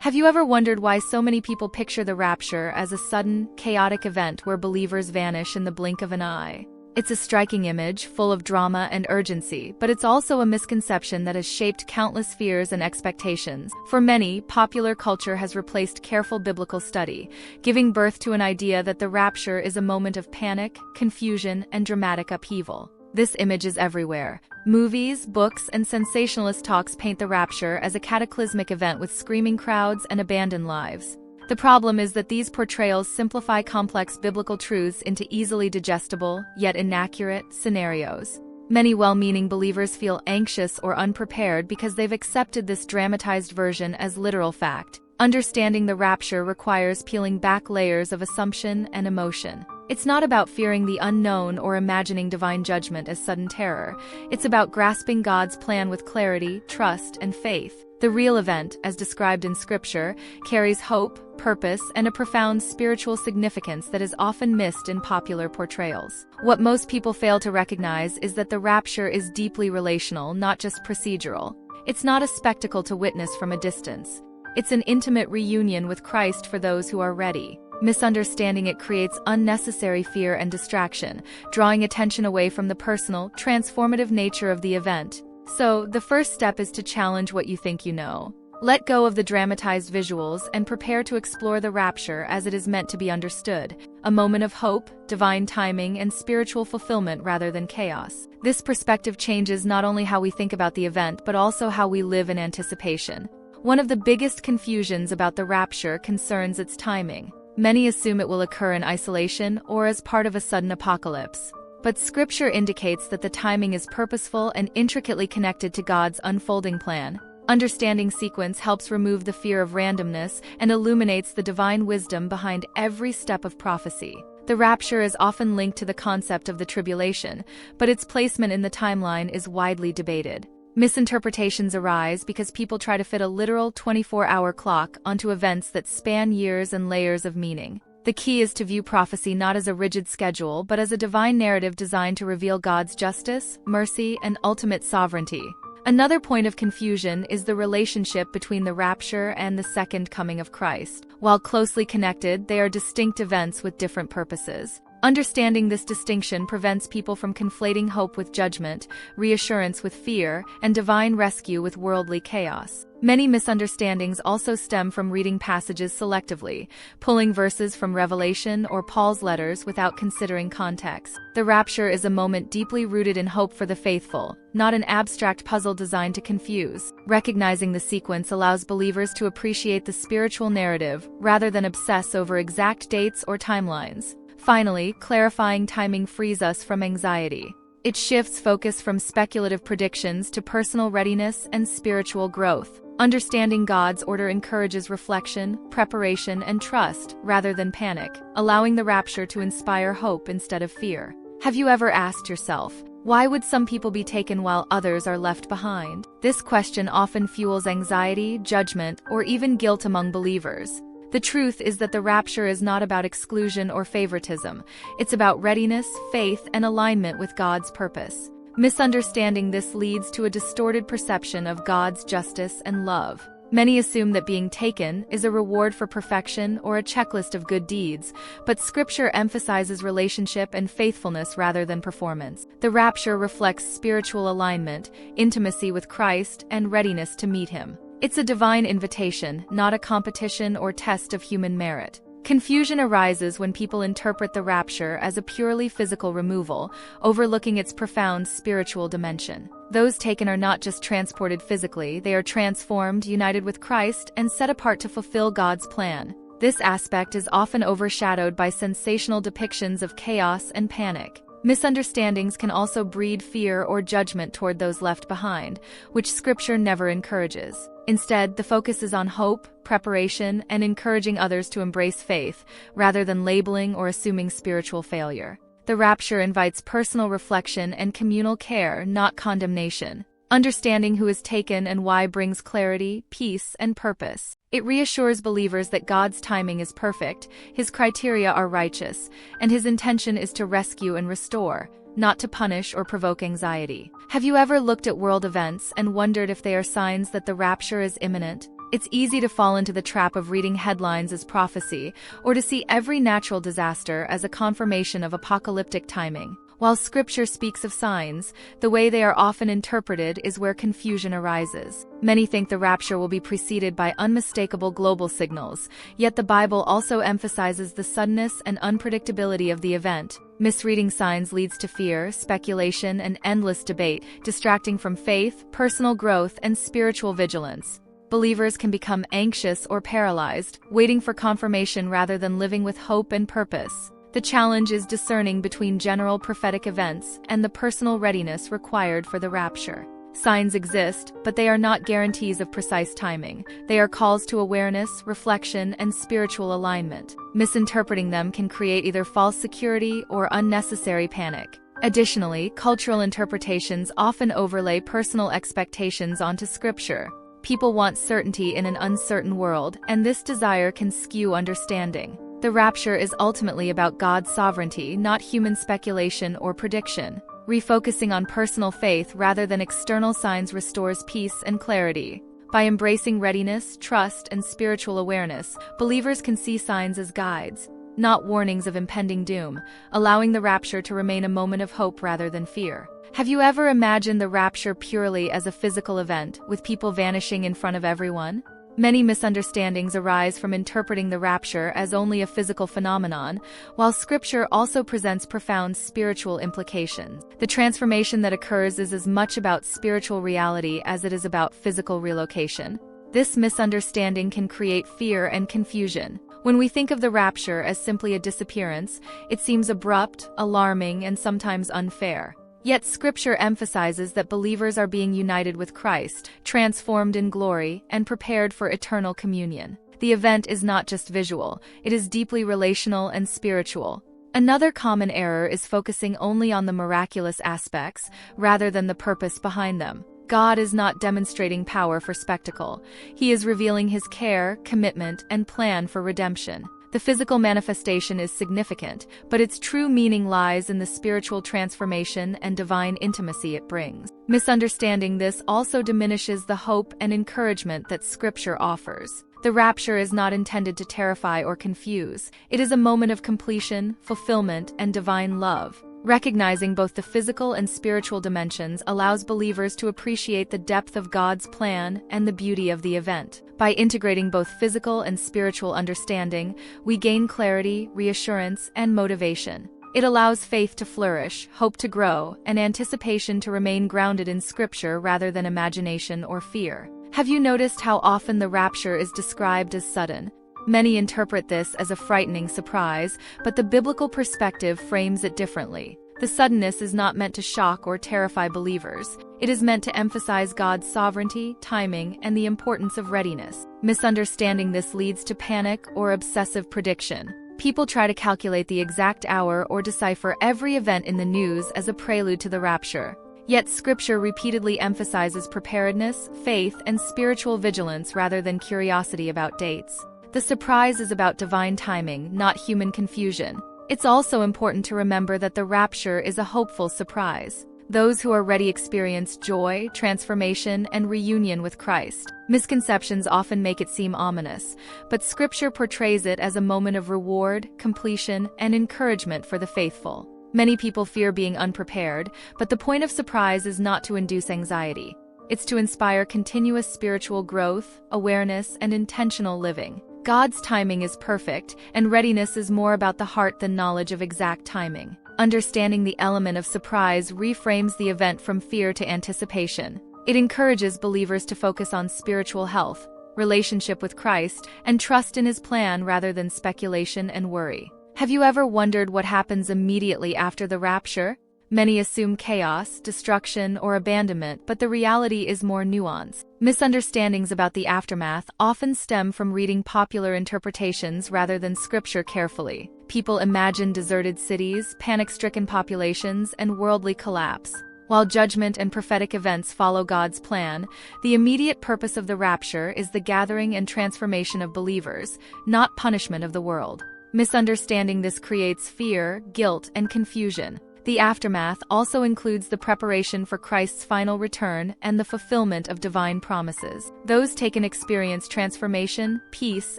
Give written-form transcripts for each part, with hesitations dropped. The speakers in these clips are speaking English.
Have you ever wondered why so many people picture the rapture as a sudden, chaotic event where believers vanish in the blink of an eye? It's a striking image, full of drama and urgency, but it's also a misconception that has shaped countless fears and expectations. For many, popular culture has replaced careful biblical study, giving birth to an idea that the rapture is a moment of panic, confusion, and dramatic upheaval. This image is everywhere. Movies, books, and sensationalist talks paint the rapture as a cataclysmic event with screaming crowds and abandoned lives. The problem is that these portrayals simplify complex biblical truths into easily digestible, yet inaccurate, scenarios. Many well-meaning believers feel anxious or unprepared because they've accepted this dramatized version as literal fact. Understanding the rapture requires peeling back layers of assumption and emotion. It's not about fearing the unknown or imagining divine judgment as sudden terror. It's about grasping God's plan with clarity, trust, and faith. The real event, as described in Scripture, carries hope, purpose, and a profound spiritual significance that is often missed in popular portrayals. What most people fail to recognize is that the rapture is deeply relational, not just procedural. It's not a spectacle to witness from a distance. It's an intimate reunion with Christ for those who are ready. Misunderstanding it creates unnecessary fear and distraction, drawing attention away from the personal, transformative nature of the event. So, the first step is to challenge what you think you know. Let go of the dramatized visuals and prepare to explore the rapture as it is meant to be understood, a moment of hope, divine timing, and spiritual fulfillment rather than chaos. This perspective changes not only how we think about the event but also how we live in anticipation. One of the biggest confusions about the rapture concerns its timing. Many assume it will occur in isolation or as part of a sudden apocalypse. But Scripture indicates that the timing is purposeful and intricately connected to God's unfolding plan. Understanding sequence helps remove the fear of randomness and illuminates the divine wisdom behind every step of prophecy. The rapture is often linked to the concept of the tribulation, but its placement in the timeline is widely debated. Misinterpretations arise because people try to fit a literal 24-hour clock onto events that span years and layers of meaning. The key is to view prophecy not as a rigid schedule but as a divine narrative designed to reveal God's justice, mercy, and ultimate sovereignty. Another point of confusion is the relationship between the rapture and the second coming of Christ. While closely connected, they are distinct events with different purposes. Understanding this distinction prevents people from conflating hope with judgment, reassurance with fear, and divine rescue with worldly chaos. Many misunderstandings also stem from reading passages selectively, pulling verses from Revelation or Paul's letters without considering context. The rapture is a moment deeply rooted in hope for the faithful, not an abstract puzzle designed to confuse. Recognizing the sequence allows believers to appreciate the spiritual narrative rather than obsess over exact dates or timelines. Finally, clarifying timing frees us from anxiety. It shifts focus from speculative predictions to personal readiness and spiritual growth. Understanding God's order encourages reflection, preparation, and trust, rather than panic, allowing the rapture to inspire hope instead of fear. Have you ever asked yourself, why would some people be taken while others are left behind? This question often fuels anxiety, judgment, or even guilt among believers. The truth is that the rapture is not about exclusion or favoritism. It's about readiness, faith, and alignment with God's purpose. Misunderstanding this leads to a distorted perception of God's justice and love. Many assume that being taken is a reward for perfection or a checklist of good deeds, but Scripture emphasizes relationship and faithfulness rather than performance. The rapture reflects spiritual alignment, intimacy with Christ, and readiness to meet Him. It's a divine invitation, not a competition or test of human merit. Confusion arises when people interpret the rapture as a purely physical removal, overlooking its profound spiritual dimension. Those taken are not just transported physically, they are transformed, united with Christ, and set apart to fulfill God's plan. This aspect is often overshadowed by sensational depictions of chaos and panic. Misunderstandings can also breed fear or judgment toward those left behind, which Scripture never encourages. Instead, the focus is on hope, preparation, and encouraging others to embrace faith, rather than labeling or assuming spiritual failure. The rapture invites personal reflection and communal care, not condemnation. Understanding who is taken and why brings clarity, peace, and purpose. It reassures believers that God's timing is perfect, His criteria are righteous, and His intention is to rescue and restore, not to punish or provoke anxiety. Have you ever looked at world events and wondered if they are signs that the rapture is imminent? It's easy to fall into the trap of reading headlines as prophecy, or to see every natural disaster as a confirmation of apocalyptic timing. While Scripture speaks of signs, the way they are often interpreted is where confusion arises. Many think the rapture will be preceded by unmistakable global signals, yet the Bible also emphasizes the suddenness and unpredictability of the event. Misreading signs leads to fear, speculation, and endless debate, distracting from faith, personal growth, and spiritual vigilance. Believers can become anxious or paralyzed, waiting for confirmation rather than living with hope and purpose. The challenge is discerning between general prophetic events and the personal readiness required for the rapture. Signs exist, but they are not guarantees of precise timing. They are calls to awareness, reflection, and spiritual alignment. Misinterpreting them can create either false security or unnecessary panic. Additionally, cultural interpretations often overlay personal expectations onto Scripture. People want certainty in an uncertain world, and this desire can skew understanding. The rapture is ultimately about God's sovereignty, not human speculation or prediction. Refocusing on personal faith rather than external signs restores peace and clarity. By embracing readiness, trust, and spiritual awareness, believers can see signs as guides, not warnings of impending doom, allowing the rapture to remain a moment of hope rather than fear. Have you ever imagined the rapture purely as a physical event, with people vanishing in front of everyone? Many misunderstandings arise from interpreting the rapture as only a physical phenomenon, while Scripture also presents profound spiritual implications. The transformation that occurs is as much about spiritual reality as it is about physical relocation. This misunderstanding can create fear and confusion. When we think of the rapture as simply a disappearance, it seems abrupt, alarming, and sometimes unfair. Yet Scripture emphasizes that believers are being united with Christ, transformed in glory, and prepared for eternal communion. The event is not just visual, it is deeply relational and spiritual. Another common error is focusing only on the miraculous aspects, rather than the purpose behind them. God is not demonstrating power for spectacle. He is revealing His care, commitment, and plan for redemption. The physical manifestation is significant, but its true meaning lies in the spiritual transformation and divine intimacy it brings. Misunderstanding this also diminishes the hope and encouragement that Scripture offers. The rapture is not intended to terrify or confuse. It is a moment of completion, fulfillment, and divine love. Recognizing both the physical and spiritual dimensions allows believers to appreciate the depth of God's plan and the beauty of the event. By integrating both physical and spiritual understanding, we gain clarity, reassurance, and motivation. It allows faith to flourish, hope to grow, and anticipation to remain grounded in Scripture rather than imagination or fear. Have you noticed how often the rapture is described as sudden? Many interpret this as a frightening surprise, but the biblical perspective frames it differently. The suddenness is not meant to shock or terrify believers. It is meant to emphasize God's sovereignty, timing, and the importance of readiness. Misunderstanding this leads to panic or obsessive prediction. People try to calculate the exact hour or decipher every event in the news as a prelude to the rapture. Yet Scripture repeatedly emphasizes preparedness, faith, and spiritual vigilance rather than curiosity about dates. The surprise is about divine timing, not human confusion. It's also important to remember that the rapture is a hopeful surprise. Those who are ready experience joy, transformation, and reunion with Christ. Misconceptions often make it seem ominous, but Scripture portrays it as a moment of reward, completion, and encouragement for the faithful. Many people fear being unprepared, but the point of surprise is not to induce anxiety. It's to inspire continuous spiritual growth, awareness, and intentional living. God's timing is perfect, and readiness is more about the heart than knowledge of exact timing. Understanding the element of surprise reframes the event from fear to anticipation. It encourages believers to focus on spiritual health, relationship with Christ, and trust in His plan rather than speculation and worry. Have you ever wondered what happens immediately after the rapture? Many assume chaos, destruction, or abandonment, but the reality is more nuanced. Misunderstandings about the aftermath often stem from reading popular interpretations rather than Scripture carefully. People imagine deserted cities, panic-stricken populations, and worldly collapse. While judgment and prophetic events follow God's plan, the immediate purpose of the rapture is the gathering and transformation of believers, not punishment of the world. Misunderstanding this creates fear, guilt, and confusion. The aftermath also includes the preparation for Christ's final return and the fulfillment of divine promises. Those taken experience transformation, peace,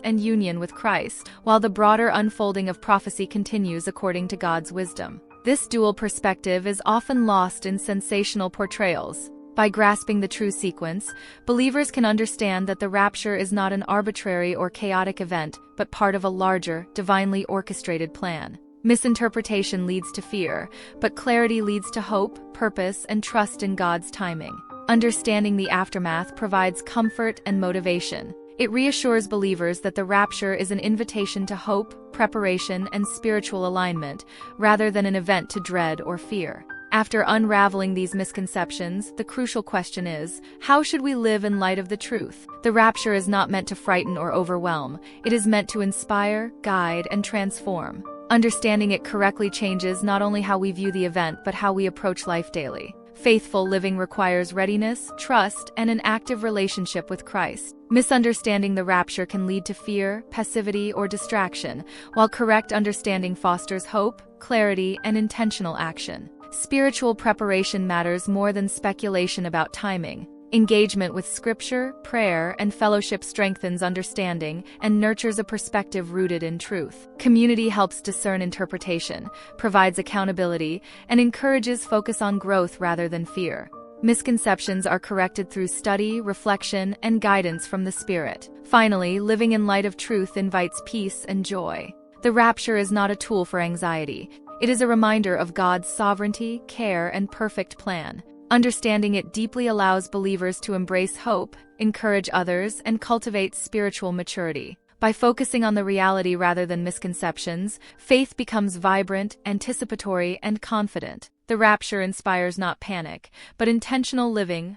and union with Christ, while the broader unfolding of prophecy continues according to God's wisdom. This dual perspective is often lost in sensational portrayals. By grasping the true sequence, believers can understand that the rapture is not an arbitrary or chaotic event, but part of a larger, divinely orchestrated plan. Misinterpretation leads to fear, but clarity leads to hope, purpose, and trust in God's timing. Understanding the aftermath provides comfort and motivation. It reassures believers that the rapture is an invitation to hope, preparation, and spiritual alignment, rather than an event to dread or fear. After unraveling these misconceptions, the crucial question is, how should we live in light of the truth? The rapture is not meant to frighten or overwhelm. It is meant to inspire, guide, and transform. Understanding it correctly changes not only how we view the event but how we approach life daily. Faithful living requires readiness, trust, and an active relationship with Christ. Misunderstanding the rapture can lead to fear, passivity, or distraction, while correct understanding fosters hope, clarity, and intentional action. Spiritual preparation matters more than speculation about timing. Engagement with Scripture, prayer, and fellowship strengthens understanding and nurtures a perspective rooted in truth. Community helps discern interpretation, provides accountability, and encourages focus on growth rather than fear. Misconceptions are corrected through study, reflection, and guidance from the Spirit. Finally, living in light of truth invites peace and joy. The rapture is not a tool for anxiety. It is a reminder of God's sovereignty, care, and perfect plan. Understanding it deeply allows believers to embrace hope, encourage others, and cultivate spiritual maturity. By focusing on the reality rather than misconceptions, faith becomes vibrant, anticipatory, and confident. The rapture inspires not panic, but intentional living,